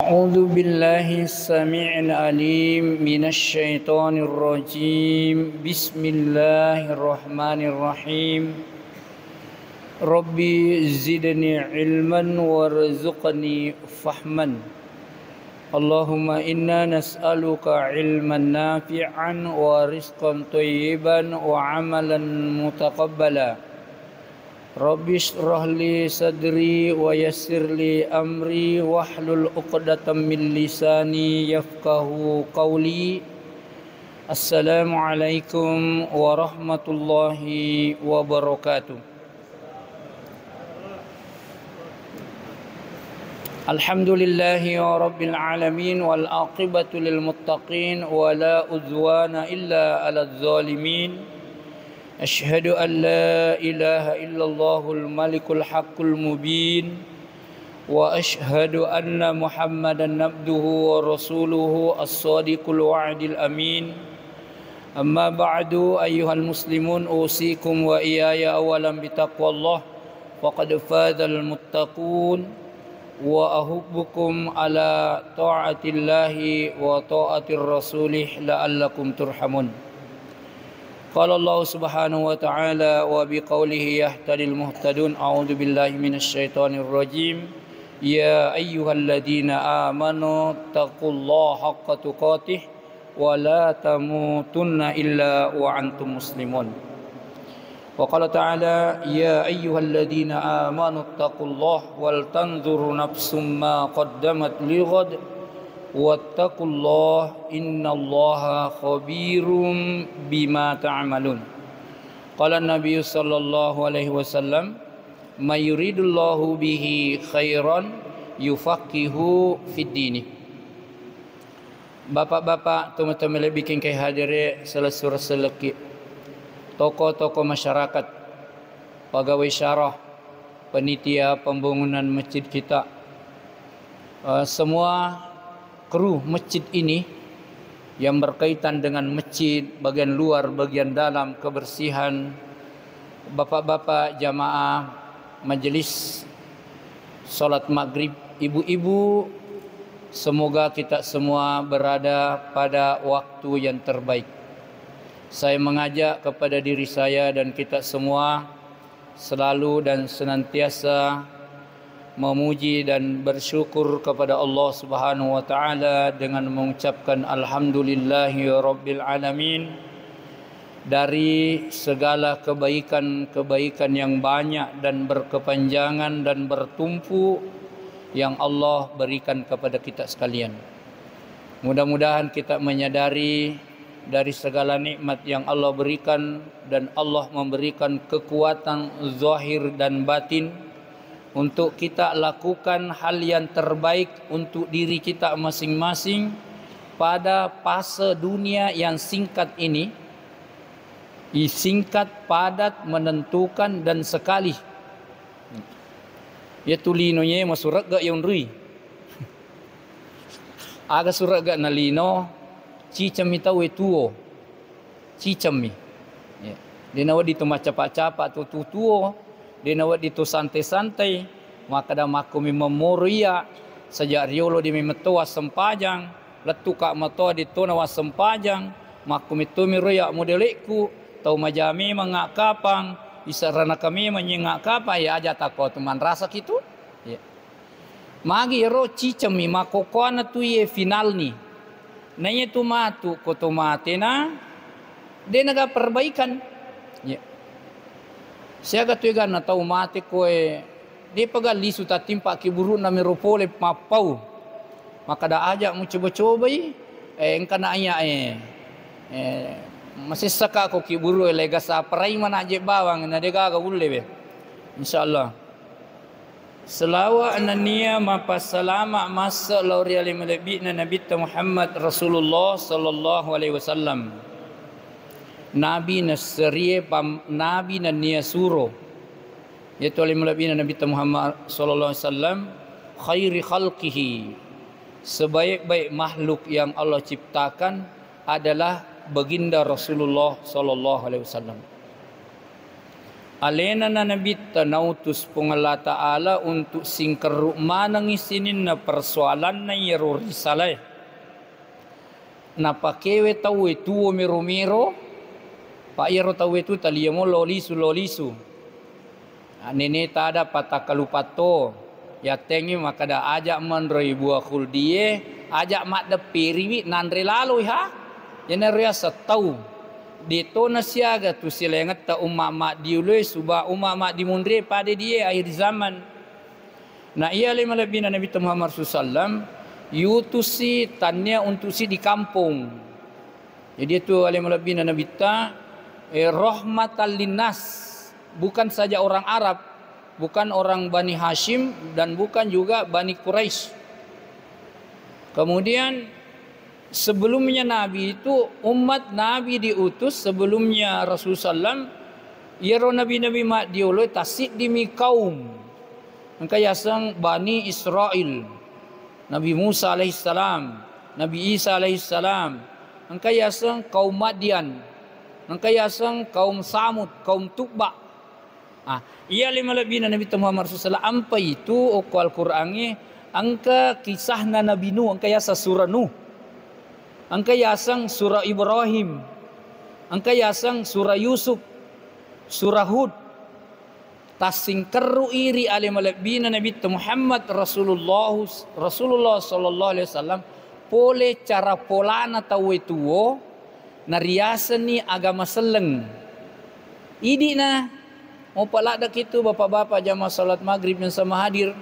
أعوذ بالله السميع العليم من الشيطان الرجيم بسم الله الرحمن الرحيم ربي زدني علما وارزقني فهما اللهم إنا نسألك علما نافعا ورزقا طيبا وعملا متقبلا Rabbi shrah li sadri wa yassir li amri wahlul 'uqdatam min lisani yafqahu qawli. Assalamualaikum warahmatullahi wabarakatuh. Alhamdulillahi rabbil alamin wal aqibatu lil muttaqin wa la udwana illa 'alal zalimin. أشهد أن لا إله إلا الله الملك الحق المبين وأشهد أن محمدا عبده ورسوله الصادق الوعد الأمين أما بعد أيها المسلمون أوصيكم وإياي أولا بتقوى الله فقد فاز المتقون وأحبكم على طاعة الله وطاعة الرسول لعلكم ترحمون. قال الله سبحانه وتعالى وبقوله يهتدي المهتدون أعوذ بالله من الشيطان الرجيم يا أيها الذين آمنوا اتقوا الله حق تقاته ولا تموتن إلا وأنتم مسلمون. وقال تعالى يا أيها الذين آمنوا اتقوا الله ولتنظر نفس ما قدمت لغد wattaqullah innallaha khabirum bima ta'malun. Qala Nabi sallallahu alaihi wasallam may yuridullahu bihi khairan yufaqihu fid dini. Bapak-bapak, teman-teman bikin kai hadire selesur seleki tokoh-tokoh masyarakat, pegawai syarah, panitia pembangunan masjid kita, semua kru masjid ini yang berkaitan dengan masjid, bagian luar, bagian dalam, kebersihan, bapak-bapak jamaah majelis salat maghrib, ibu-ibu, semoga kita semua berada pada waktu yang terbaik. Saya mengajak kepada diri saya dan kita semua selalu dan senantiasa memuji dan bersyukur kepada Allah Subhanahu wa taala dengan mengucapkan alhamdulillahi rabbil alamin dari segala kebaikan-kebaikan yang banyak dan berkepanjangan dan bertumpu yang Allah berikan kepada kita sekalian. Mudah-mudahan kita menyadari dari segala nikmat yang Allah berikan dan Allah memberikan kekuatan zahir dan batin untuk kita lakukan hal yang terbaik untuk diri kita masing-masing pada fase dunia yang singkat ini. Singkat, padat, menentukan dan sekali. Ya tulinonya masurat gak yang rui. Aga surat gak nalino cicam itaw tuo. Cicam mi. Dia nawad dito macapa-capa tuo. Dia nawat itu santai-santai, maka dah maku memoria sejak riolo di memetua sempajang, letu kak matoa di nawa sempajang, maku itu miroya modeliku, tau majami mengak kapang, isarana kami menyengak kapa ya aja takut teman rasa gitu. Ya. Magi ro cicami makokoana tu ye final ni, nanya tu matu koto matena, dia naga perbaikan. Ya. Saya kata juga na tahu mati koe dia pegali suta timpa kiburu na meropole mapau maka dah ajak mu coba-coba engka na aya masih saka ko kiburu lega sa perai mana je bawang na dega ga ulle be insyaallah selawat anania mapa salama masa lauriali malabi na nabi Muhammad Rasulullah sallallahu alaihi wasallam. Nabi nasriye nabi na niya suro yaitu oleh Nabi Muhammad sallallahu alaihi wasallam khairi khalqihi, sebaik-baik makhluk yang Allah ciptakan adalah baginda Rasulullah sallallahu alaihi wasallam. alena na nabi tanautus pong Allah Ta'ala untuk singkeru manang isinin na persoalan na yero risalay. Napakewe tawe tuwo mero-mero, pa yero tawe tu taliyamo lolisu. Nene tada patakalupato, ya tengi makada ajak mandroi buah khuldiye, ajak mak de piriwi nandre lalu ha, yana ria setau. Dito na siaga tu silengat ta umma diuloi suba umma dimundre pada dia akhir zaman. Nah ia lima lebih Nabi Muhammad SAW yutusi tanya untuk si di kampung. Jadi itu lima lebih Nabi ta rahmatan linnas, bukan saja orang Arab, bukan orang Bani Hashim dan bukan juga Bani Quraisy. Kemudian sebelumnya Nabi itu umat Nabi diutus sebelumnya Rasulullah SAW, yero Nabi-Nabi mak diuloi tasik dimi kaum. Angka yasang Bani Israel, Nabi Musa alaihissalam, Nabi Isa alaihissalam. Angka yasang kaum Madian, angka yasang kaum Samud, kaum Tubba. Ia lima lebih Nabi Muhammad SAW. Apa itu oko Al-Qur'annya? Angka kisahna Nabi Nuh, angka yasa surah Nuh. Angka yasang surah Ibrahim, angka yasang surah Yusuf, surah Hud. Tasingkeru iri alim alabina Nabi Muhammad Rasulullah sallallahu alaihi wasallam pole cara polana tawe tuwo nariasan ni agama seleng. Idi na mau palada kitu bapak-bapak jamaah salat maghrib yang sama hadir.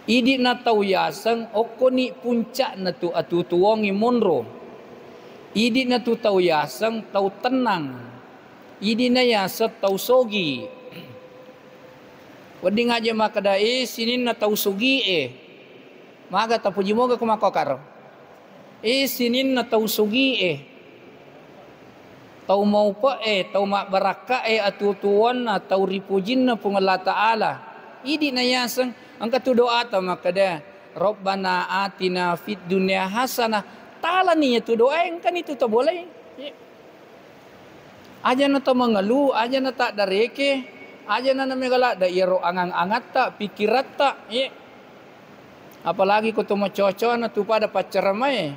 Idi na tau yasang oko ni puncak na tu atu tuongi monro. Idi na tu tau yasang tau tenang. Idi na yasa tau sogi. Wadi ngaja makada sinin na tau sogi maga tapuji moga kumakokar. Sinin na tau sogi tau mau pa tau mak baraka atu tuon na tau ripujin na pung Allah Ta'ala. Idi na yasang angka tu doa ta makada Rabbana atina fid dunya hasanah. Tala ni tu doa kan itu tak boleh. Aja na ta mengeluh, aja na tak dareke, aja na megala da iro angang-angat tak pikirat tak. Apalagi ko tu macoco na tu pada pacar mai.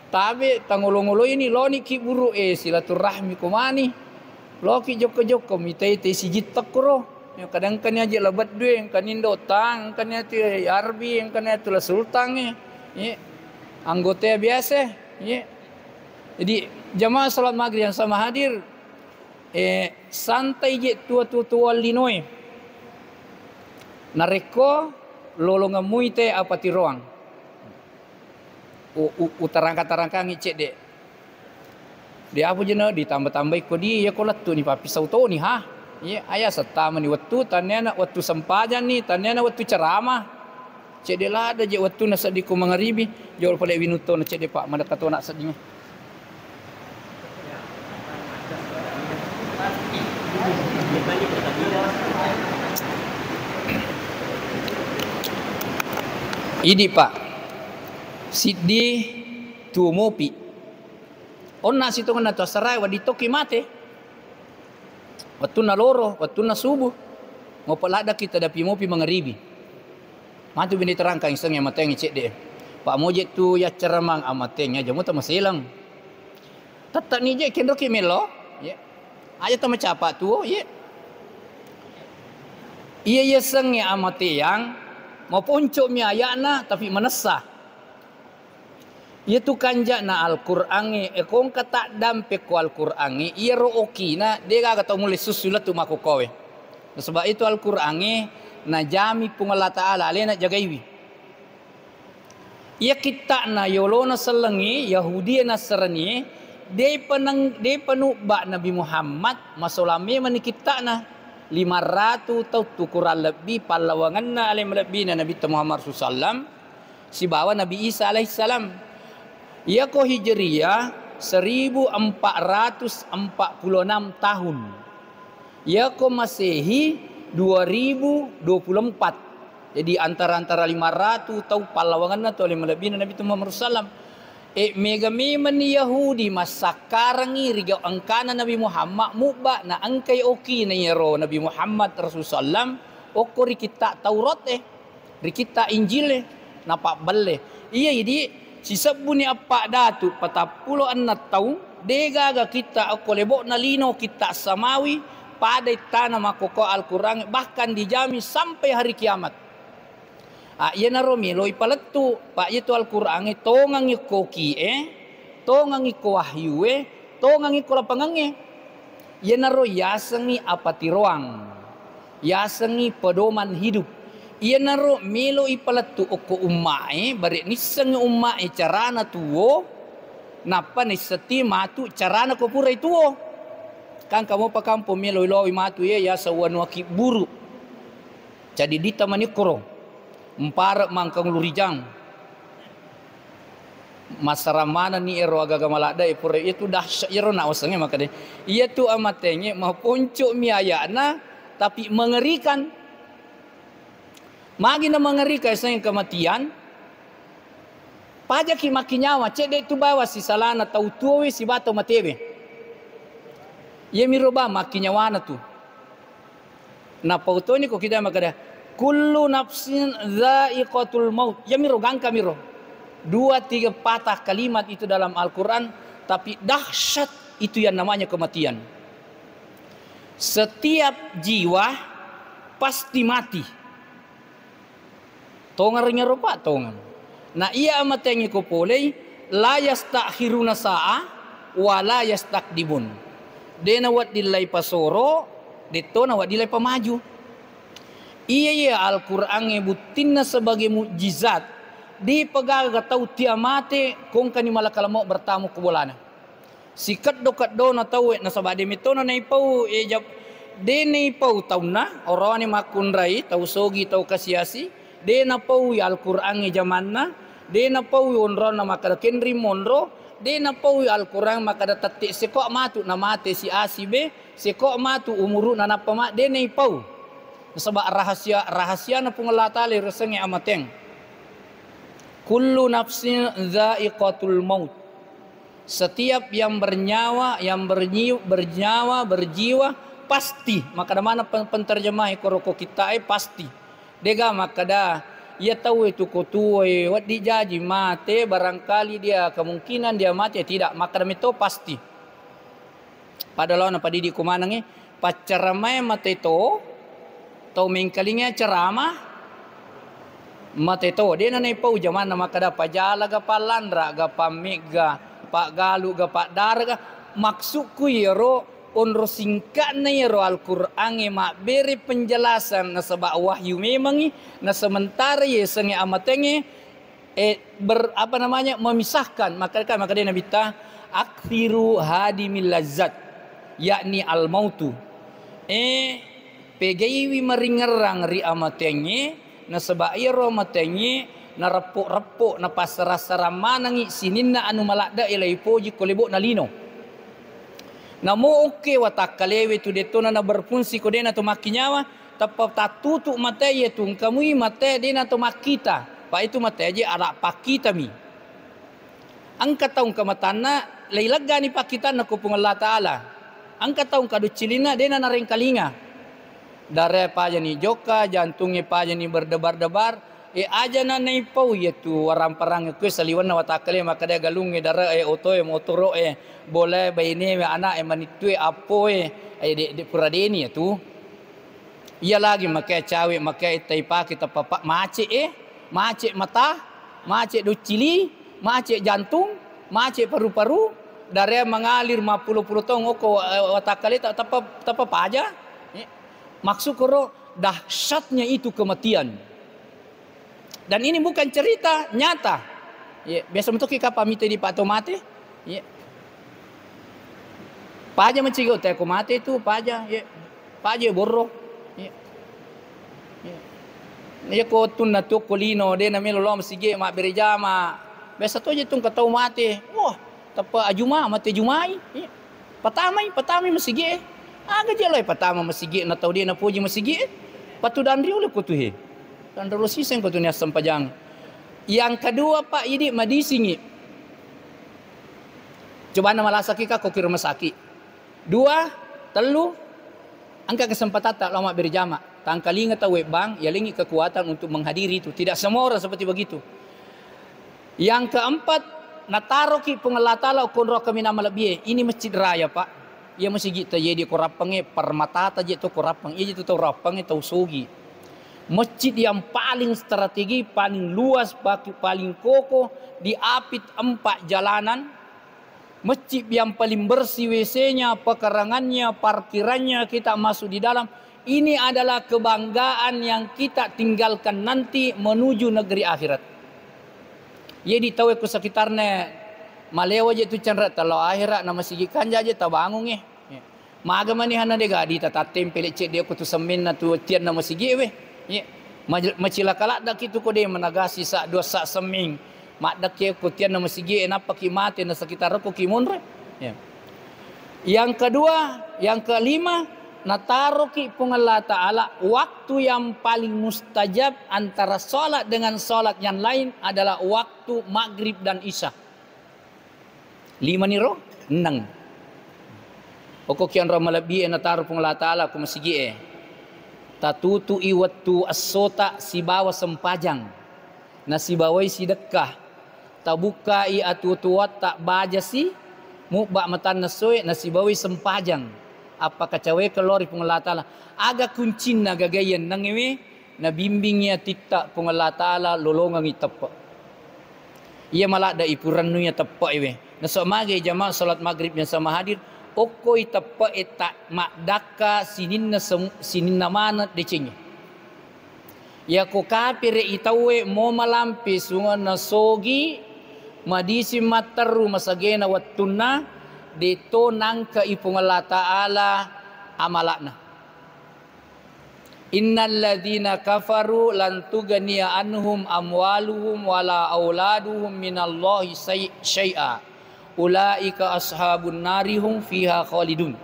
Tabe tangulung-ulu ini lo ni ki buru silaturahmi kumani. Lo ki joko-joko mitai te sijit takro. Yang kadang kan aja lebat duit, yang kan indo tang, kan itu arbi, yang kan itu lah sultan anggota biasa. Jadi jamaah salat maghrib yang sama hadir, santai je tua linoi. Nareko lolongan muite apa tiroang. Utarangka-tarangka ngicek dek. Dia apa jena ditambah-tambah ko dia ya ko latu ni papi sauto ni ha. Ayah serta ni waktu tanya nak waktu sempajan ni tanya nak waktu ceramah. Cek dia lah ada je waktu nak sediku mengeribi. Jauh pada winuto nak cek dia pak mana kata nak sedihnya. Ini pak Sidi tu mopi. Onna situ kan atau serai wadito kimate. Waktu na loro, waktu na subuh. Mau pelada kita dapi mopi mengeribi. Mantu bini terangkan iseng yang mateng cek deh. Pak mojek tu ya ceramang amateng aja mu ta masilang. Tatak ni je kendo kimelo, ya. Aja ta macapa tu, ya. Iya seng ya amateng mau poncok mi ayana tapi menesa. Itu kanja na Al-Qur'an kong kata dampe ko Al-Qur'an iya ro okina dia kata mulai susulat tu mako kowe. Sebab itu Al-Qur'an na jami pung Allah Ta'ala alena jagaiwi. Ia kita na yolona selengi Yahudi Nasrani de penuh bak Nabi Muhammad masolami mani kita na 500 tahun tu kurang lebih pahlawangan na alim lebih na Nabi Muhammad SAW si bawa Nabi Isa alaihissalam. Ia ko Hijriyah 1446 tahun. Ia ko Masehi 2024. Jadi antara 500 tahun pahlawangan atau 5 lebih Nabi Muhammad SAW. mega meman ni Yahudi masakarangi rigaw angkana Nabi Muhammad muba na angkay oki na yero Nabi Muhammad Rasulullah oko rikita Taurat rikita Injil napak balle iya jadi sisabu ni apa datu patapulo annat tahu degaga kita ako lebok na lino kita samawi pada tanah makoko Al-Quran bahkan dijamin sampai hari kiamat. Iya na romilo ipalatu pak itu Al-Quran tongang ikoki tongang iko wahyu tongang iko lapangang iya na ro yasangi apatiroang yasangi pedoman hidup iya na ro milo ipalatu oko ummae bari nisang ummae carana tuwo napa ni seti matu carana ko pura tuwo kan kamu pa kampo milo ilawi matu ya sawan waki buru jadi dita manikoro Mparak mangkang lurijang masaramana ni ero agaga malada pura itu dahsyat ero na wasangnya maka deh ia tu amatenge maponcok miayana tapi mengerikan magi na mengerikan sayang kematian pajak makin nyawa cek tu bawa si salana tau tuwe si bato matebe ia miroba makin nyawa na tu na pauto ni ko kita maka deh kullu nafsin dha'iqatul maut. Ya miro gangka miro. 2-3 patah kalimat itu dalam Al-Quran. Tapi dahsyat itu yang namanya kematian. Setiap jiwa pasti mati. Tongarnya rupa tongan. Nah ia amatengi ko polei la yastakhiruna sa'a wa la yastakdimun. Dena wat dilai pasoro, detona wat dilai pamaju. Iya Al-Quran butinna sebagai mukjizat di pegaga tahu tiamate kong kani malakala mau bertamu kubolana sikat dokat do na tahu na sabade mitona na ipau jab de na ipau tauna orani makunrai tahu sogi tahu kasiasi de na pau Al-Quran jamanna de na pau onro na makada kenri monro de na pau Al-Quran makada tatik sekok matu na mate si asibe sekok matu umuru na napama de na ipau sebab rahasia na pungalatali resengi amateng kullu nafsin dha'iqatul maut setiap yang bernyawa berjiwa pasti maka mana penterjemah koroko kita pasti dega maka dah ia tahu itu kutuai wat dijaji mate barangkali dia kemungkinan dia mati tidak maka itu pasti padahal apa didik kumanangi pacaramai mate itu tau mengkalingnya ceramah mate to dia na pau zaman nama kada pajala ga palandra ga pamega pak galu ga pak darga maksudku yero onro singkat na yero Al-Quran mak beri penjelasan na sebab wahyu memangi na sementara yesengi amatenge memisahkan maka dia nabi ta akthiru hadimil lazzat yakni al mautu pegaiwi meringerang ri amatenye na sebairo matenye na repuk-repuk na pasara-sara manangi sininna anu malakda ilai poji kolebo na lino na mo oke watakalewe tu detona na berfungsi ko dena to makinyawa tapap tatutu mateye tu kamui mate dena to makita pa itu mateje ara pakita mi angka taung kamatana leilaga ni pakita na kupung Allah taala angka taung kadu cilina dena na rengkalinga darah paja ni joka jantungnya paja ni berdebar-debar aja na naipau yaitu warang perang ke saliwan na watakale maka dia galung darah oto motoro boleh baine anak manitue apo di puradeni itu ia lagi maka cawe maka taipa kita papa mace mace mata mace do cili mace jantung mace paru-paru darah mengalir 50 tong oko watakale tak tapa paja. Maksud koro dahsyatnya itu kematian. Dan ini bukan cerita nyata. Ya, biasa untuk kita pamite di pato mate. Ya. Paja mencigo teh ko mate itu paja. Ya. Paja borro. Ya. Ya. Ya ko tun na to kolino de na melo lom sige mak berjama. Biasa to je tung katau mate. Wah, tapa ajuma mate jumai. Ya. Patamai mesige. Aga jalai pertama masigi na tahu dia na puji masigi patu dandri oleh ko tu he dan rosisen ko tu ni asam pajang yang kedua pak ini madisingi Coba nama lasaki ka ko rumah sakit. Dua, telu, angka kesempatan tak lama berjamaah. Tangkalinga tahu bang, ya lingi kekuatan untuk menghadiri itu. Tidak semua orang seperti begitu. Yang keempat, nataroki pengelatala konro kami nama lebih. Ini masjid raya pak. Ya masjid kita jadi korapangnya permata aja itu korapang. Iya itu tahu rapangnya tahu sogi. Masjid yang paling strategi, paling luas, paling kokoh, diapit 4 jalanan. Masjid yang paling bersih WC-nya, pekarangannya, parkirannya, kita masuk di dalam. Ini adalah kebanggaan yang kita tinggalkan nanti menuju negeri akhirat. Jadi tahu ke sekitarnya malewa aja itu cendera kalau akhirat nama sigikan aja tak bangun maga mani hana dega di tata tempel cek dia kutu semin na tu tian nama sigi we macila kalak dak itu ko dia menagasi sak dua sak seming mak dak ke kutian nama sigi enapa ki mati na sekitar ko kimun re. Yang kedua, yang kelima, nataroki Allah Ta'ala waktu yang paling mustajab antara sholat dengan sholat yang lain adalah waktu maghrib dan isya. 5 niro, 6. Pokok kian ramalabi nataru Allah Ta'ala ku masigi tatutu iwatu as-sota si bawa sempajang na si bawai si dekah tabuka i atutuat tak baja si mubak matan nasoy na si bawai sempajang apa kacawe kelori Allah Ta'ala aga kuncin na gagayan nangiwi na bimbingnya titak Allah Ta'ala lolongang itapa iya malak da ipuran nunya tapa iwe na so magay jamaah salat maghrib yang sama hadir okoy tapa eta makdaka sininna mana decenya ya ko kapire itawe mo malampi sungan na sogi madisi mataru masagena wattunna dito nangka ipung Allah Ta'ala amalakna. Innal ladzina kafaru lan tughniya anhum amwaluhum wala auladuhum minallahi syai'a ulaika ashabun narihum fiha khalidun.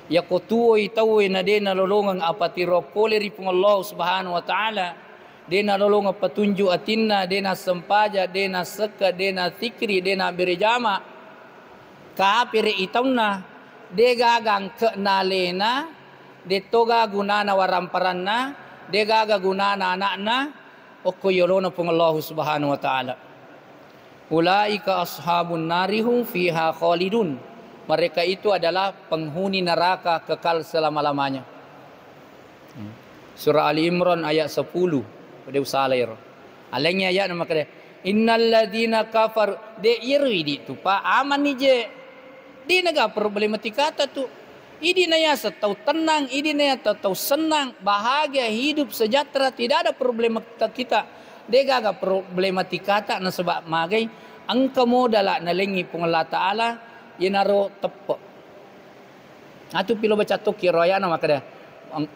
Ya kotuoy tawoy na de nalolongang apatiro poleri pung Allah Subhanahu wa Ta'ala de nalolongang patunju atinna de na sempaja de na seka de na zikri de na berjama kapire itamna de gagang ke nalena de toga gunana waramparanna de gaga gunana anakna okoyolona pung Allah Subhanahu wa Ta'ala. Ulaika ashabun narihum fiha khalidun. Mereka itu adalah penghuni neraka kekal selama-lamanya. Surah Ali Imran ayat 10. Pada usalair. Alangnya ayat nama kata innal ladzina kafar de irwi di tu pa aman ni je. Di naga problematika tu. Idi naya tahu tenang, idi naya tahu senang, bahagia, hidup sejahtera, tidak ada problematika kita. Dega problematika tak na sebab magai angka modala na lengi pung Allah Ta'ala yenaro tepo. Atu pilo baca tu kiraya na makada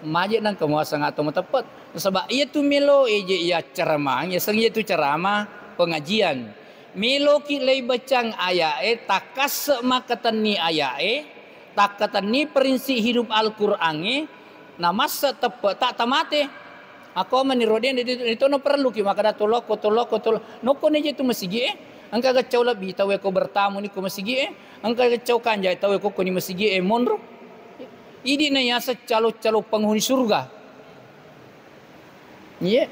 majid nang kemuasa ngato tepat sebab ia tu melo eje ia ceramah ya seng ia tu ceramah pengajian. Melo ki lei bacang ayae takas makatani ayae takatani prinsip hidup Al-Qur'an na masa tepat tak tamate. Ako maniroden itu no perlu ki makada toloko no ko ne tu masigi angka gacau labi tawe ko bertamu ni ko masigi angka gacau kanja tawe ko ni masigi monro idi na yasa calo penghuni surga ye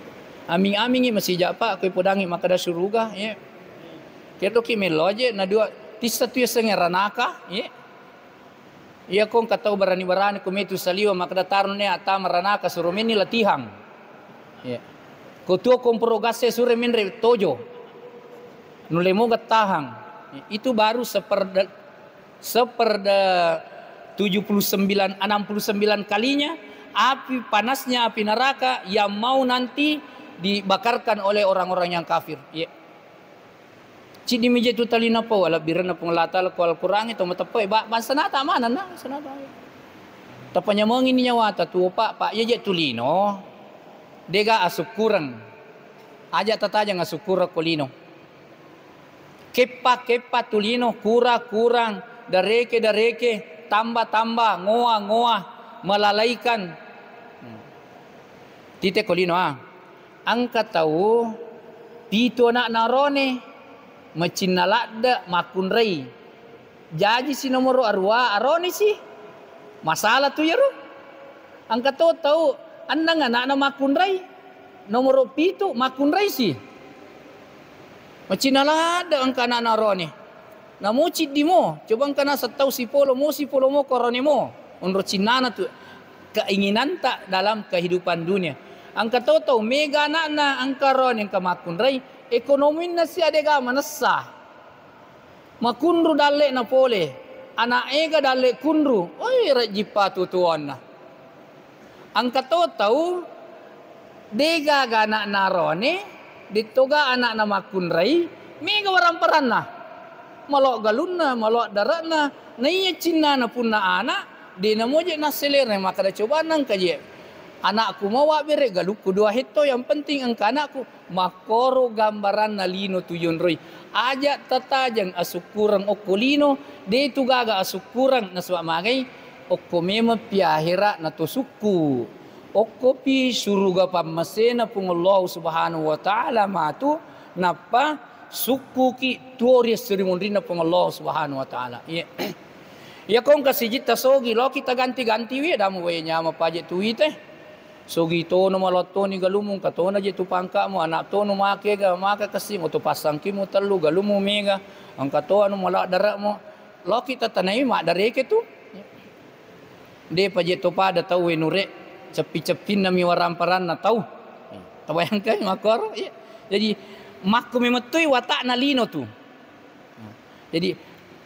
aming masih japa ko podangi makada surga ye keto ki meloje na dua tisa tu ranaka ye iya kong katau berani ko metu saliwa makada tarno ne ata maranaka surumeni latihang. Ya. Kutu komprogase sure minre tojo. Nulemo gatahang. Itu baru seperda 79 69 kalinya api panasnya api neraka yang mau nanti dibakarkan oleh orang-orang yang kafir. Ya. Cidi meja tu talina pa wala birana penglatal ko Al-Qur'an itu matapoy ba sanata mana na sanata. Tapanya mong ini nyawa tu pak ya je tulino. Dega asuk kurang aja tataja ngasukura kolino kepa tulino kurang dareke tambah ngoa melalaikan tite kolino angkat tahu pito nak narone macinalada makun rei Jaji si nomor arwa aroni sih. Masalah tu ya ro. Angka tahu andang anak makunrai. Nomor pitu makunrai sih. Macina lada angka anak aroni. Namu di mo, coba angka na setau si polo mo koroni mo. Menurut Cina tu keinginan tak dalam kehidupan dunia. Angka tahu mega anak angka ron yang kemakunrai ekonomi nasi adega manasa. Makundru dalle na pole. Anak ega dalle kundru. Oi rajipa tutuan na. Angka tahu dega anak narone ditoga anak na makunrai mega warang peran na. Malok galunna, malok daratna, naiya Cina na pun na anak, di na mo na seler maka da coba nang kaje. Anakku mau bere galukku dua hito yang penting angka anakku makoro gambaran na lino tuyon roy. Aja tatajang asukurang okolino, de tu gaga asukurang na suwa magay, okko mema piahira na to suku. Okko pi suruga pamasena pung Allah subhanahu wa ta'ala matu napa suku ki tuoria serimondrina pung Allah subhanahu wa ta'ala. Ya kong kasijit ta sogi lo kita ganti-ganti wi damu we nyama paje tuwi teh. Sogi to no malotto ni galumung katona je tu pangka mo anak to no make ga maka kasi mo to pasang ki mo telu galumu mega angka to anu malak darak mo lo kita tanai mak dare ke tu. De paje to pada tau we nure cepi-cepin nami waramparan na tau. Tabayangkan makor. Jadi makku memetui watak nalino tu. Jadi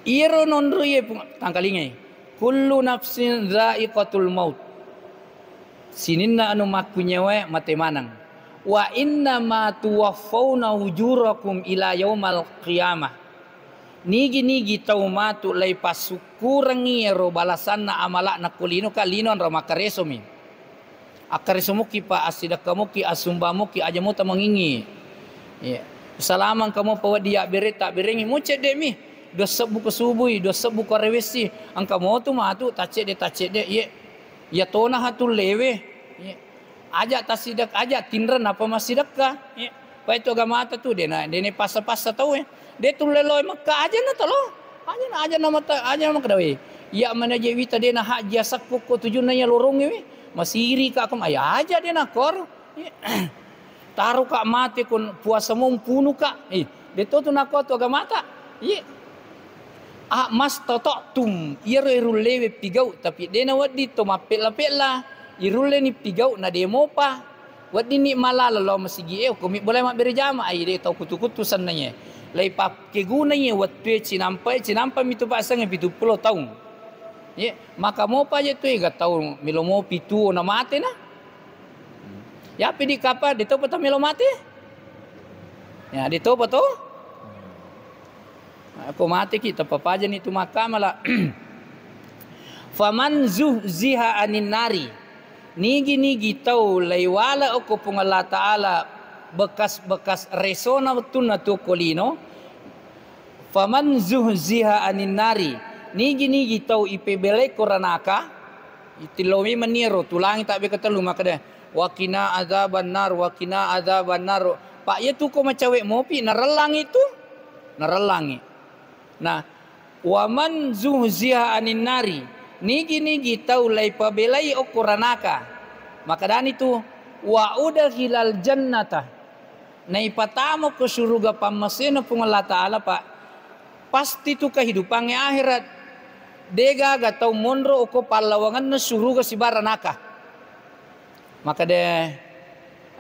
iro nonruye tangkalingai. Kullu nafsin dha'iqatul maut. Sininna anu makku nyewe mate manang. Wa inna ma tuwaffawna ujurakum ila yaumal qiyamah. Nigi tau matu lay pasukurangi ro balasanna amalak na kulino kalinon ro makaresomi. Akaresomuki pa asidakamuki asumbamuki ajamu ta mangingi. Ya. Salaman kamu pawa dia bere tak berengi mucet dek mi. Do sebu kesubui, do sebu korewesi. Angka mau tu matu tacet de ye. Ya tona hatul lewe. Ye. Ajak tasidak ajak tinran apa masih dekah. Ye. Pa itu agama tu dia ni pasa-pasa tahu Dia tu leloi Mekah aja na tolo. Aja nama kedawe. Ya mana je wita dia na hak jasa ko tujuna ya lorong we. Masiri ka kam ayah aja dia na kor. Ye. Taruh kak mati kun puasa mumpunu kak. Dia tu nak tu agama tak. Ye. Mas totok tum. Iru lewe pigau tapi dia na wadi to mapel lah. Iru le ni pigau na demo pa. Wadi ni malala lo masigi kumi boleh mak berjama ai dia tahu kutu-kutu sananya. Lai pap ke gunanya waktu cinampai mitu pasang 70 tahun. Ye, maka mau pa je tu ga tahu milo mau pitu na mate na. Ya pidi kapa dito pa melo mati. Ya dito pa to. Aku mati kita papajan itu makamala. Faman zuhziha anin nari. Nigi tau laiwala aku pung Allah Ta'ala bekas resona betul na tu kolino. Faman zuhziha anin nari. Nigi tau ipebele koranaka. Itilomi meniro tulangi tak bekatalu maka deh. Wakina azaban nar. Pak ya tu ko macawek mopi narelang itu. Narelangi. Nah, waman zuhziha anin nari. Nigi tau lai pabelai okuranaka. Maka dan itu wa udkhilal jannata. Nai patamo ke surga pamasena pung Allah Ta'ala pak. Pasti tu kehidupannya akhirat. Dega gatau mondro oko palawangan na surga si baranaka. Maka deh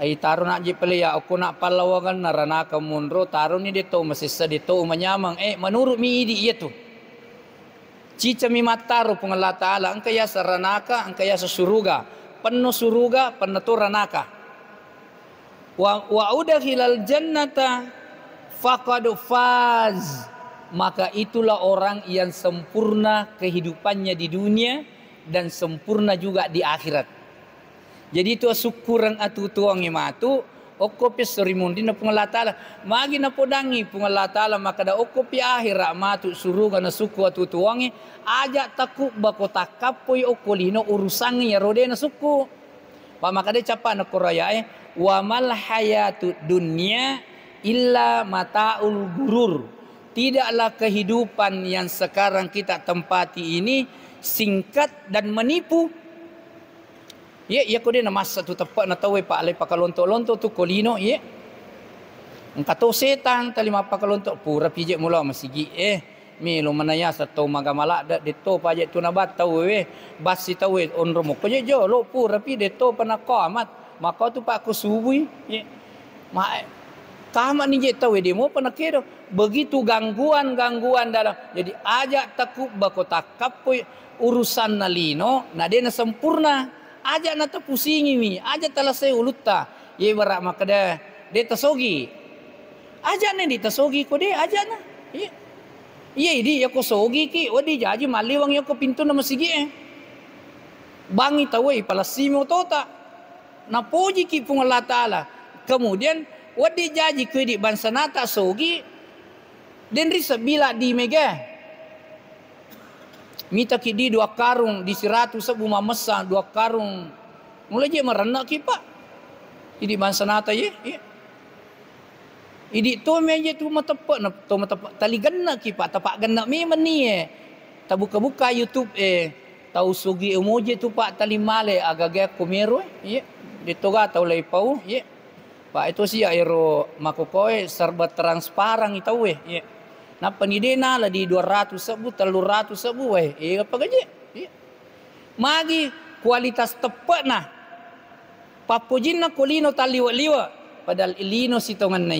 ai taruh nak je pele ya aku nak palawangan naranaka mondro taruh ni de to masih sedito menyamang menurut mi idi iya tu. Cica mi mataru pung Allah Ta'ala angkaya saranaka angkaya suruga penuh suruga penuh ranaka wa udkhilal jannata faqad faz maka itulah orang yang sempurna kehidupannya di dunia dan sempurna juga di akhirat. Jadi itu syukuran atu tuang matu okopi sorimundi na pung Allah Ta'ala magi na podangi pung Allah Ta'ala maka da okopi akhirat matu suruga na suku atu tuangi ajak takuk bako takapoi okolino urusangi ya rode na suku pa maka de capa na koraya wa mal hayatu dunya illa mataul gurur tidaklah kehidupan yang sekarang kita tempati ini singkat dan menipu. Ya, kau dia nama satu tepat na tahu pak alai pakalonto-lonto tu kolino ya. Engkau setan talima pakalonto pura pijak mula masigi Milo manaya sa to magamala da dito pa je tunabat tahu basi tahu onro mo ko je jo lo pura pi dito pa na amat maka tu pak ko subui kama ni je tahu demo pa nakero begitu gangguan dalam jadi ajak takut bako takap urusan nalino na de na sempurna ajak na tapusingi mi ajak talasay ulutta ye barak makada de tasogi ajak ne di tasogi ko de ajak na iya idi ako sogi ki odi jaji maliwang yo ko pintu na masigi bangi tawai palasimo tota na poji ki pung Allah Taala kemudian wadi jaji ki di bansanata sogi den risa bila di mega mita ki di 2 karung di 100 sebu mamesa 2 karung mulai je merena ki pak idi bansanata ye Idi tu meje tu matepak na tu matepak tali gana ki pak tapak gana mi mani ta buka YouTube tau sugi emoji tu pak tali male agaga komero ditoga tau lai pau pak itu si aero makokoe serba transparan itau na panidena la di 200 sebu 300 sebu apa gaje magi kualitas tepat nah papujinna kolino taliwa padahal ilino sitongan na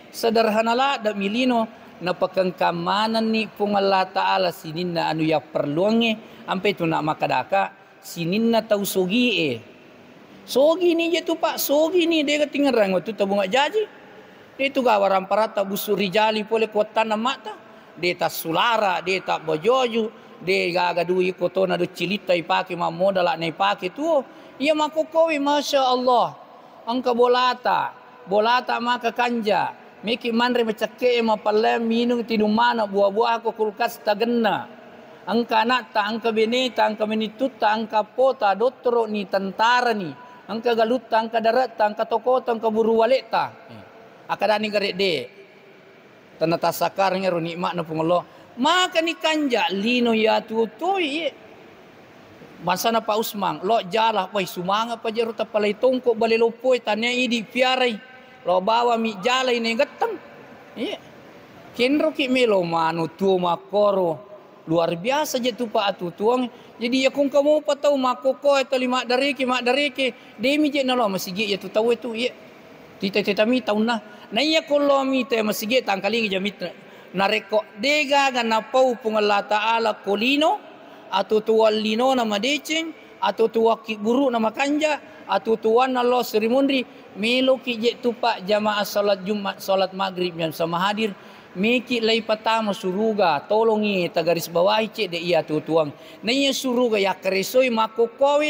sederhanalah da milino na pagkangkamanan ni pung Allah Ta'ala sinin na anu ya perluange ampe tu nak makadaka sinin na tau sogi sogi ni je tu pak sogi ni dia ketinggalan waktu tu bunga jaji itu gawaran parata busur rijali pole kota na mata dia tak sulara dia tak bojoju dia gaga dui kotona do cilita ipake ma modal na ipake tu iya makokowi masya Allah angka bolata maka kanja miki manre macake mapalem minum tinum mana buah-buah ko kulkas tagenna angka nata angka beneta angka menituta angka pota dotro ni tentara ni angka galuta angka darata angka tokota angka buru waleta akadani garek de tanata sakarnya ro nikmat na pungolo maka ni kanja lino ya tutoi masana pa Usmang lo jala pai sumanga pa jero tapalay tongko balilopoi tanya idi piaray lo bawa mi jala ini gatang kenro ki melo manu tu makoro luar biasa je tu pa atutuang jadi ya kung kamu pa tahu makoko ito mak dariki demi je nalo masigi ya tu tahu itu tita mi tahu na iya ko mi te masigi tangkaling jamit na reko dega ganapau pung Allah Ta'ala kolino atau tuan lino nama deceng atau tua ki guru nama kanja atau tuan Allah serimunri melo ki je tupak jamaah salat Jumat salat maghrib yang sama hadir miki lay patama suruga tolongi tagaris bawahi cek de iya tu tuang na iya suruga ya keresoi makokowe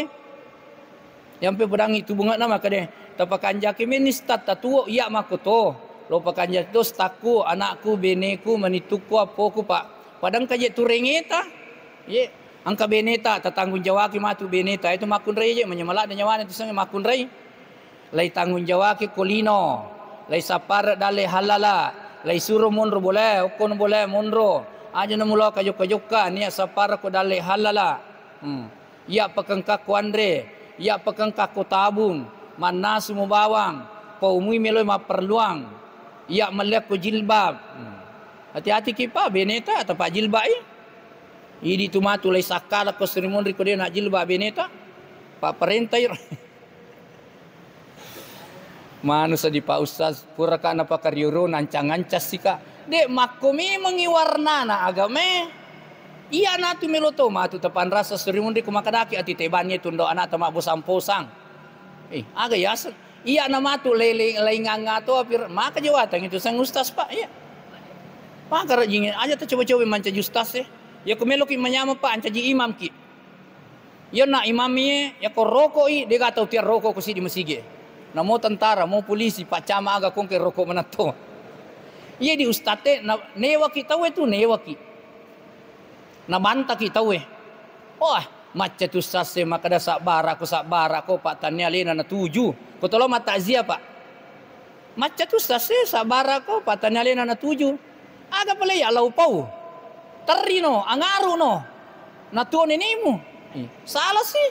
yang pe pedangi tu bunga nama kade tapakanja ki ministat tatuo iya makoto lo pakanja tu staku anakku beneku manituku apoku pak padang kaje tu rengeta angka beneta tatanggung jawab ki matu beneta itu makun rai je menyemalak dan nyawana itu sange makun rai lay tanggung jawab ki kolino lay sapar dale halala lay suruh monro boleh ukon boleh monro aja namulo kajuk-kajuka niya sapar ko dale halala ya pakangka ko andre ya pakangka ko tabung manasu mo bawang paumui meloy maperluang ya malek ko jilbab hati-hati ki pa beneta atau pak jilbab Idi tu matu lay sakala ko seremoni ko dia nak jilbab beneta pak perintah manu sa di pa ustaz pura ka na pa karyuro nancang-ancas sika dek makomi mengiwarna na agame iya na tu meloto matu tapan rasa seremoni ko makadaki ati tebannya tundo anak tamak bosang-posang aga yasan iya na matu lay nganga to apir maka jawatan itu sang ustaz pak maka rajingin aja tu coba-coba manca ustaz ya kumelo ki manyama pa ancaji imam ki ya na imamnya ya ko rokok dia gak tahu tiar rokok ko si di masjid na mau tentara mau polisi pak cama aga kong ke rokok manato iya di ustate na newa ki tahu itu newa ki na banta ki tahu maca tu sase makada sabara ko pak tanya lena na 7 ko tolo mata azia pak maca tu sase sabara ko pak tanya lena na 7 Aga pala ya lau pau. Tari no, angaru no. Natuon ini mo. Salah sih.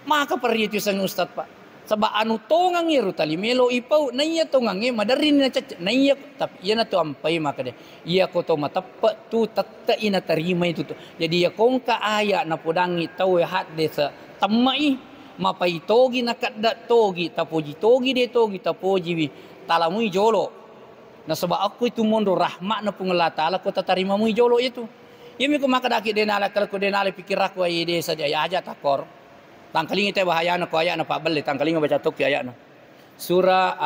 Maka pari itu sang ustad pak. Saba anu tongang iru tali melo ipau na iya tongangi madarin na caca na iya tapi iya na tu ampai maka deh iya ko to matappa tu tatta ina tarima itu tu jadi ya kongka aya na podangi tau hat desa tammai mapai togi na kadda togi tapoji togi de togi tapoji wi talamui jolo na saba aku itu mondo rahmat na pungala taala ko tatarima mui jolo itu yemi ko maka daki denala kal ko denala pikir aku ai desa dia aja takor tangkalingi teh bahaya na ko aya na pabel tangkalingi baca tok aya na surah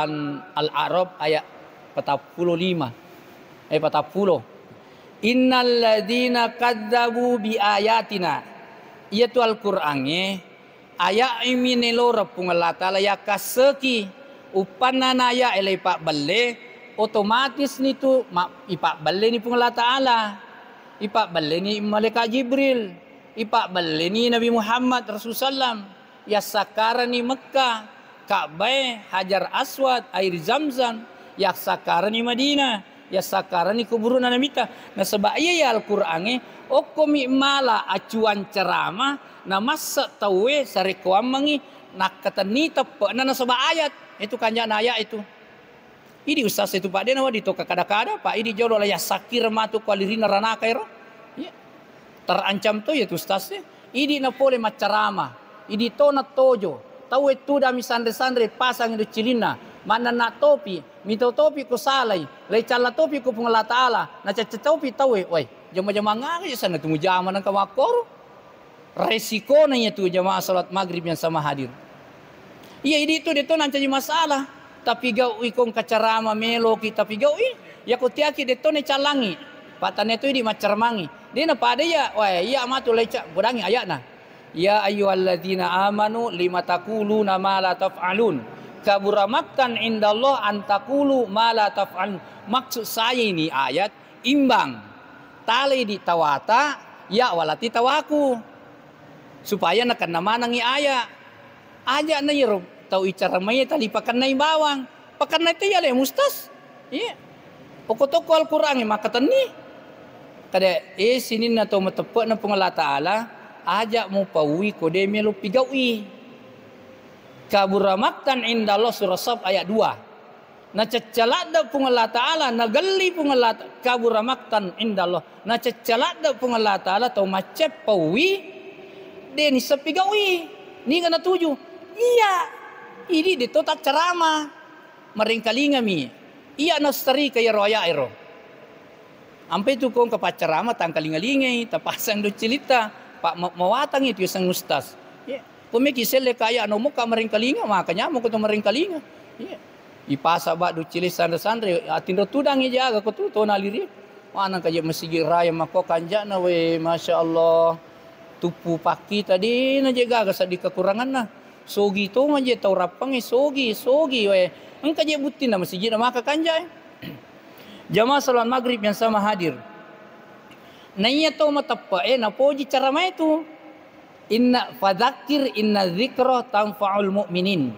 al-a'raf ayat 45 40 innal ladina kadzabu bi ayatina ieu al-qur'an aya imine loro pungala taala ya kaseki upanana ya elai pak belle otomatis nitu ipak belle ni pungala taala ipak belle ni malaikat jibril ipak beli ni Nabi Muhammad Rasulullah ya sakara ni Mekah Ka'bah Hajar Aswad air Zamzam ya sakara ni Madinah ya sakara ni kuburan Nabi ta na sebab ya Al-Qur'an okomi mala acuan ceramah na masa tawe sare kuamangi nak katani tepe na sebab ayat itu kanjana ayat itu ini ustaz itu pak dia nawa ditoka kada-kada pak ini jolo lah ya sakir matu kualirina ranaka iro ya terancam tu ya tu ustaznya idi na pole macarama idi to na tojo tahu itu dah misandre-sandre pasang itu cilina mana nak topi mito topi ko salai lai cala topi ko pungala taala na caca topi tahu woi jama-jama ngari sana tu mujama nang kawakor resiko na tu jamaah salat maghrib yang sama hadir iya idi itu deto nan jadi masalah tapi gau ikong kacarama melo kita tapi gau ya ko tiaki deto ne calangi patane tu di macarmangi dia pada ya wah iya matu lecak budangi ayatna ya ayyuhalladzina amanu lima taquluna ma la taf'alun kabura maktan indallah an taqulu ma la taf'alun maksud saya ini ayat imbang tali ditawata ya walati tawaku supaya nakan namanangi ayat aja na yero tau icara may tali pakan na bawang pakan na itu ya le mustas iya pokok-pokok Al-Qur'an maka tani kada sini na to matepek na pungala taala ajak mo pawi ko de melo pigawi kaburamaktan indallah surah sab ayat 2 na cecalada pungala taala na galli pungala kaburamaktan indallah na cecalada pungala taala to macep pawi de ni sapigawi ni kana tuju iya ini de to tak ceramah maringkalinga mi iya nastari kaya roya ero ampai tu kong kapacarama tangkalingalingai tapasang do cilita pak mawatang itu sang ustaz pumeki sele kaya no muka maringkalinga makanya mo ko to maringkalinga ipasa ba do cilis sandre atindo tudang jaga ko to naliri mana kaya masigi raya mako kanja na we masyaallah tupu paki tadi na jaga sa di kekurangan na sogi to man je tau rapang sogi we engka je butin na masigi na maka kanja jamaah salat maghrib yang sama hadir. Nanya to matappa na poji cara mai tu. Inna fadzakir inna dzikra tanfa'ul mu'minin.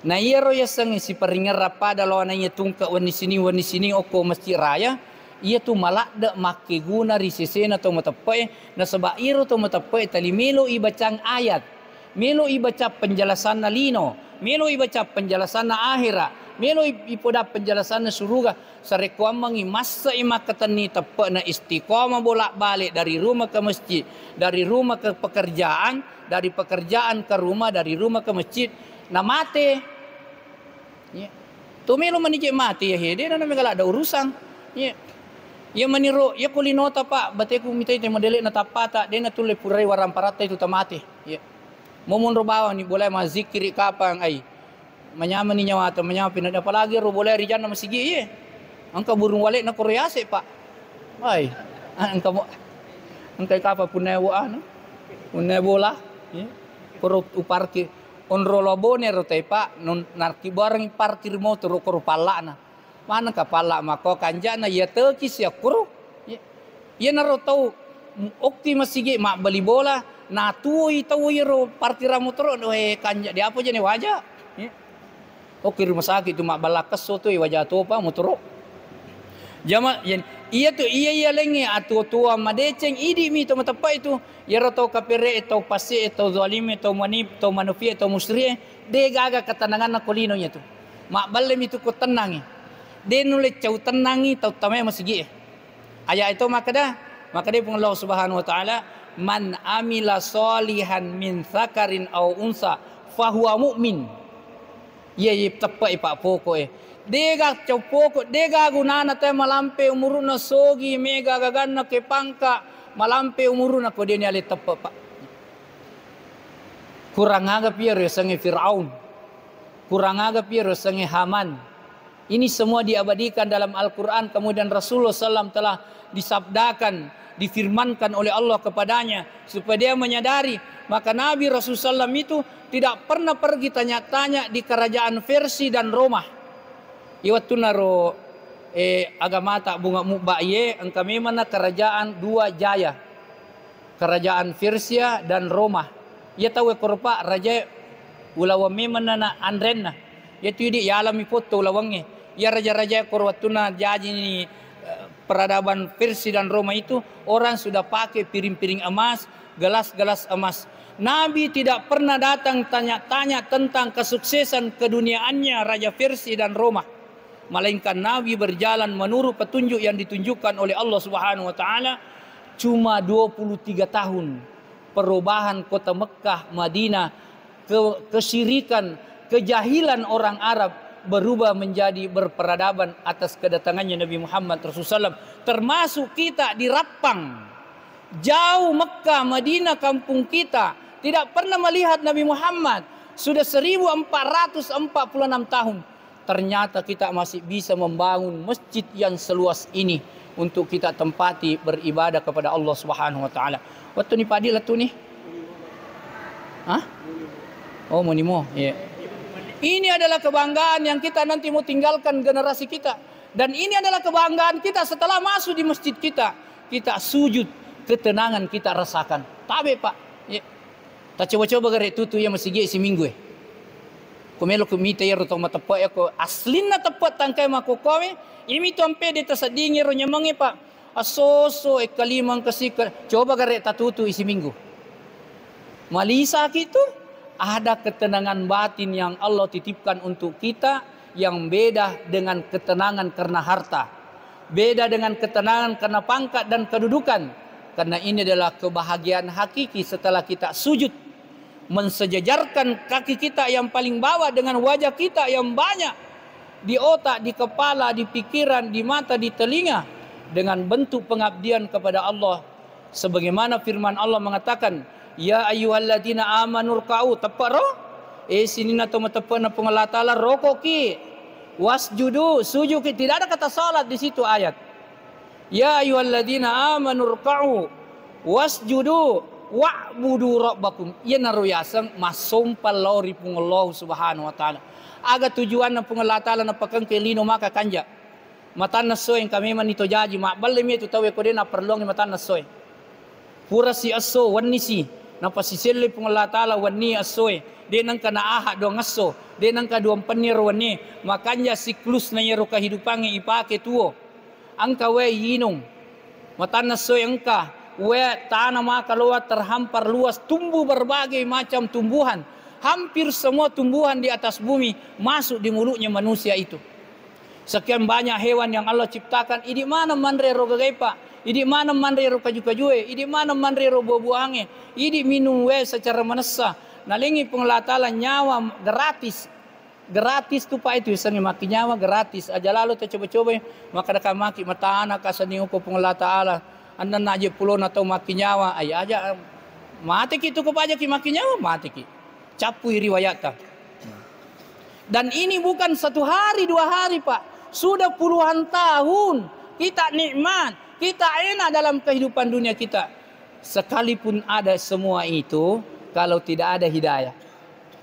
Na yero ya sang si peringar pada lawan nanya tungka wani sini oko masjid raya. Ia tu malak dak make guna risesena to matappa na seba iro to matappa tali melo ibacang ayat. Melo ibaca penjelasan lino. Melo ibaca penjelasan akhirat. Melo ipoda penjelasan surga sarekuam mangi masa imakatan tepe na istiqomah bolak-balik dari rumah ke masjid, dari rumah ke pekerjaan, dari pekerjaan ke rumah, dari rumah ke masjid. Na mate. Ya. Tu melo manije mate ya dia na megala ada urusan. Ya. Ya maniru ya kulinota pak bateku mitai te modele na tapata dia na tule purai waram parata itu tamate. Ya. Momon bawang ni boleh mazikiri kapang ai. Menyaman ni nyawa atau menyaman pindah apa lagi ro boleh rijan na masigi ye angka burung walik na korease pak ai angka mo angka kapa punewo ano punewo lah ye koro uparki onro lobone ro te pak non narki bareng parkir motor koro pala na mana ka pala mako kanjana ya tekis ya koro ye na ro tau okti masigi mak beli bola na tuoi tau ro parkir motor no kanja dia apa jene wajah ye oke rumah sakit itu mak balakas soto wajah to pa motoro Jama yan iya tu iya lengi atu tua madeceng idi mi to matapa itu ya to kapire to pasi to zalimi to manip to manufi to musri de gaga ketenangan na kolino nya tu mak balle mi tu ko tenangi de nule cau tenangi tau tamai masigi aya itu maka dia pun Allah Subhanahu wa taala man amila solihan min zakarin au unsa fahuwa mu'min ye tepai pak poko dega poko dega gunana te malampe umuruna sogi mega gaganna ke pangka malampe umuruna ko dia ale tepa pak kurang aga piero sange Firaun kurang aga piero sange Haman. Ini semua diabadikan dalam Al-Quran. Kemudian Rasulullah SAW telah disabdakan, difirmankan oleh Allah kepadanya supaya dia menyadari. Maka Nabi Rasulullah SAW itu tidak pernah pergi tanya-tanya di kerajaan Persia dan Roma. Iwatu naro agama tak bunga muba'ye engkau memang kerajaan dua jaya. Kerajaan Persia dan Roma. Ia tahu korpa raja ulawa memang na andrenna. Ia tu di alami foto ulawangnya. Ya raja-raja korwatuna jaji ini peradaban Persia dan Roma itu orang sudah pakai piring-piring emas, gelas-gelas emas. Nabi tidak pernah datang tanya-tanya tentang kesuksesan keduniaannya Raja Persia dan Roma. Melainkan Nabi berjalan menurut petunjuk yang ditunjukkan oleh Allah Subhanahu wa taala. Cuma 23 tahun perubahan kota Mekah, Madinah, kesyirikan, kejahilan orang Arab berubah menjadi berperadaban atas kedatangannya Nabi Muhammad Rasulullah SAW. Termasuk kita di Rappang, jauh Mekah, Madinah, kampung kita, tidak pernah melihat Nabi Muhammad. Sudah 1446 tahun. Ternyata kita masih bisa membangun masjid yang seluas ini untuk kita tempati beribadah kepada Allah Subhanahu wa taala. Waktu ni padi lah tu ni. Hah? Oh, monimo. Ya. Yeah. Ini adalah kebanggaan yang kita nanti mau tinggalkan generasi kita. Dan ini adalah kebanggaan kita setelah masuk di masjid kita. Kita sujud, ketenangan kita rasakan. Tabe pak. Ya. Tak coba-coba gare tutu yang masih si minggu. Kumelo kumita ya rotong matepa ko aslin na tepat tangkai makokome. Imi tu ampe de tasadingi ro nyamangi pak. Asoso kalimang kasika. Coba gare tatutu isi minggu. Malisa gitu. Ada ketenangan batin yang Allah titipkan untuk kita yang beda dengan ketenangan karena harta. Beda dengan ketenangan karena pangkat dan kedudukan. Karena ini adalah kebahagiaan hakiki setelah kita sujud. Mensejajarkan kaki kita yang paling bawah dengan wajah kita yang banyak. Di otak, di kepala, di pikiran, di mata, di telinga. Dengan bentuk pengabdian kepada Allah. Sebagaimana firman Allah mengatakan, ya ayyuhalladzina amanu ruk'u tepat roh sini na to matepan na pengelatala rokoki wasjudu sujud tidak ada kata salat di situ ayat ya ayyuhalladzina amanu ruk'u wasjudu wa'budu rabbakum ya naruyasang masompal lori pungallahu subhanahu wa taala aga tujuan na pengelatala na pakang kelino maka kanja matan nasoy kami man ito jaji mak balle mi itu tawe ko din na perlong ni matan nasoy pura si aso wanisi napasisili pong Allah Ta'ala wani asoy. Di nang kanaaha doang aso. Di nang kaduang panir wani. Makanya siklus na yero kahidupangi ipake tuo. Angka we yinong. Matan asoy angka. We tanah maka luas terhampar luas. Tumbuh berbagai macam tumbuhan. Hampir semua tumbuhan di atas bumi masuk di mulutnya manusia itu. Sekian banyak hewan yang Allah ciptakan. Idi mana mandre rogagay pa. Idi mana mandrero kaju-kajue, idi mana mandrero buah-buahange, idi minum we secara menesa. Nalingi pengelatala nyawa gratis. Gratis tu pak itu sangi maki nyawa gratis. Aja lalu tu coba-coba maka dah maki mata anak kasani uko pengelatala. Anda naje pulon atau maki nyawa ay aja mati ki tu kepaja ki maki nyawa mati ki. Capui riwayatnya. Dan ini bukan 1 hari 2 hari pak. Sudah puluhan tahun kita nikmat. Kita enak dalam kehidupan dunia kita. Sekalipun ada semua itu, kalau tidak ada hidayah.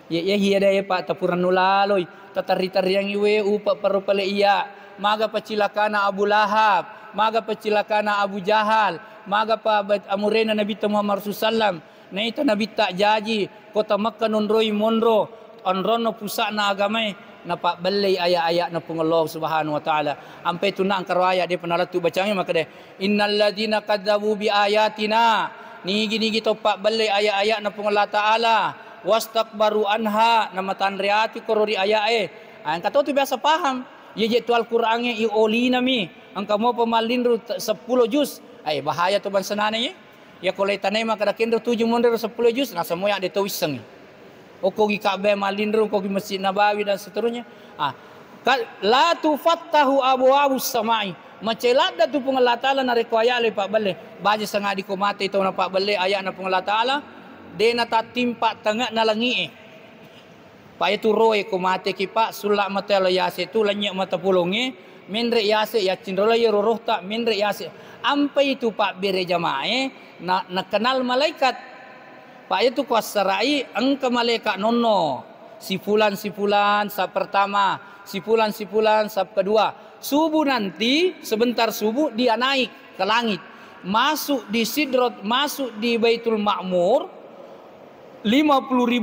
Ya hidayah pak tapuran nulaloy. Tatari-tari yang iwe upa parupale iya. Maga pacilakana Abu Lahab. Maga pacilakana Abu Jahal. Maga pa amurena Nabi Muhammad Rasulullah. Na itu Nabi tak jaji. Kota Makkah nunroi monro. Onrono pusat na agamay. napak belai ayat-ayat na pung Allah Subhanahu wa taala. Ampai tu nak angkar ayat dia pernah tu bacanya maka dia innal ladzina kadzabu bi ayatina. Ni gini kita pak belai ayat-ayat na pung Allah taala wastakbaru anha nama tanriati korori ayat kata tu biasa paham. Ye je tu Al-Qur'an ye oli nami. Angka mau pemalin 10 juz. Bahaya tu bangsa nane ye. Ya kalau tanai maka dak kendo 7 mundur 10 juz nah semua yang ada tu iseng. Ko gi Ka'bah malindro ko gi Masjid Nabawi dan seterusnya. La tufattahu abwabus samai. Macelada tu pung Allah Taala na requaya le pak bale. Baje sanga di ko mate to na pak bale ayat na pung Allah Taala de na tatimpa tengah na langi. Pa itu roe ko mate ki pak sulak mate la yase tu lanyak mata pulunge menre yase ya cindrola ya roh tak menre yase. Ampai itu pak bere jamaah na kenal malaikat. Pak itu kuasarai angka malaikat nono. Si fulan sab pertama, si fulan sab kedua. Subuh nanti sebentar subuh dia naik ke langit. Masuk di Sidrat, masuk di Baitul Ma'mur. 50.000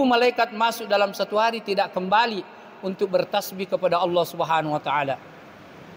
malaikat masuk dalam satu hari tidak kembali untuk bertasbih kepada Allah Subhanahu wa taala.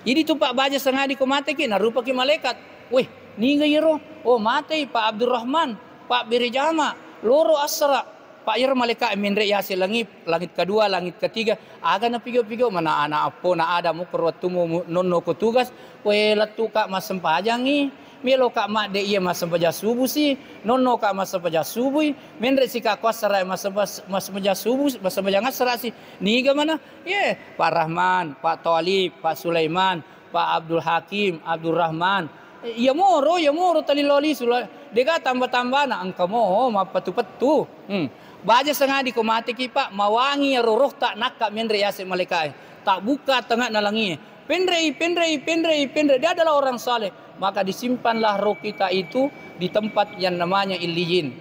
Ini tu Pak baja sengadi ko mate ki na rupa ki malaikat. Weh, ni gayero. Oh mate Pak Abdurrahman. Pak Birijama, loro asra. Pak yer malaikat minre yasi langit kedua, langit ketiga. Aga na pigo-pigo mana ana apo na ada mo kurwatumo nonno ko tugas. We latu ka masempajangi. Melo ka mak de iya masempaja subuh si. Nonno ka masempaja subuh. Minre si ka kwasara masempaja subuh, masempaja ngasra si. Niga mana? Ye, Pak Rahman, Pak Talib, Pak Sulaiman, Pak Abdul Hakim, Abdul Rahman. Ya moro taliloli sulai. Dega tambah-tambah na angka mo mapatu-patu. Baja sengadi ko mati ki Pak mawangi roh tak nakak menre yase malaikat. Tak buka tengah nalangi. Pendrei. Dia adalah orang saleh. Maka disimpanlah roh kita itu di tempat yang namanya Illiyin.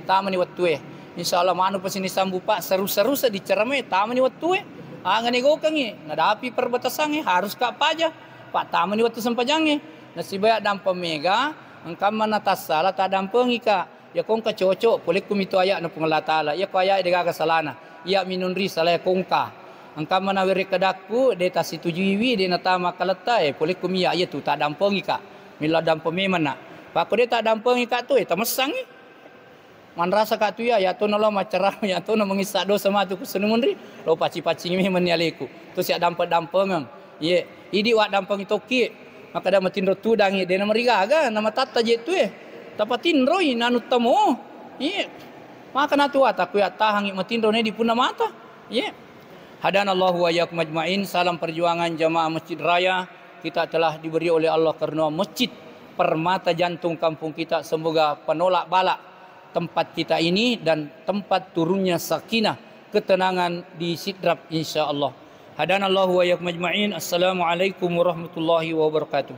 Tamani wattu insyaallah manu pasini sambu Pak seru-seru dicerame tamani wattu ngani go kangi nadapi perbatasan harus ka paja. Pak tamani wattu sampajange. Nasibaya dan pemega engkau mana tasala tak dampengi ka ya kong ka cocok boleh kum itu ayat na Allah Taala ya ko ayat dega kasalana ya minunri salah kongka engkau mana weri kedakku de ta situjuwi de natama kaletai boleh kum ya tu tak dampengi ka mila dampemi mana pak ko de tak dampengi ka tu ta mesangi man rasa ka tu ya to nolo macerah ya to no mengisa dosa matu kusenunri lo paci-paci mi menialeku tu sia dampeng ye idi wa dampengi toki maka dah matindro tu dangi de nama rigaga nama tata je tu tapatin roi nanu tamo maka natu ataku ya tahangi matindro ne di puna mata hadanallahu wa iyyakum ajmain. Salam perjuangan jamaah Masjid Raya. Kita telah diberi oleh Allah karena masjid permata jantung kampung kita. Semoga penolak balak tempat kita ini dan tempat turunnya sakinah ketenangan di Sidrap insyaallah. Hadanallahu wa iyyakum ajmain. Assalamualaikum warahmatullahi wabarakatuh.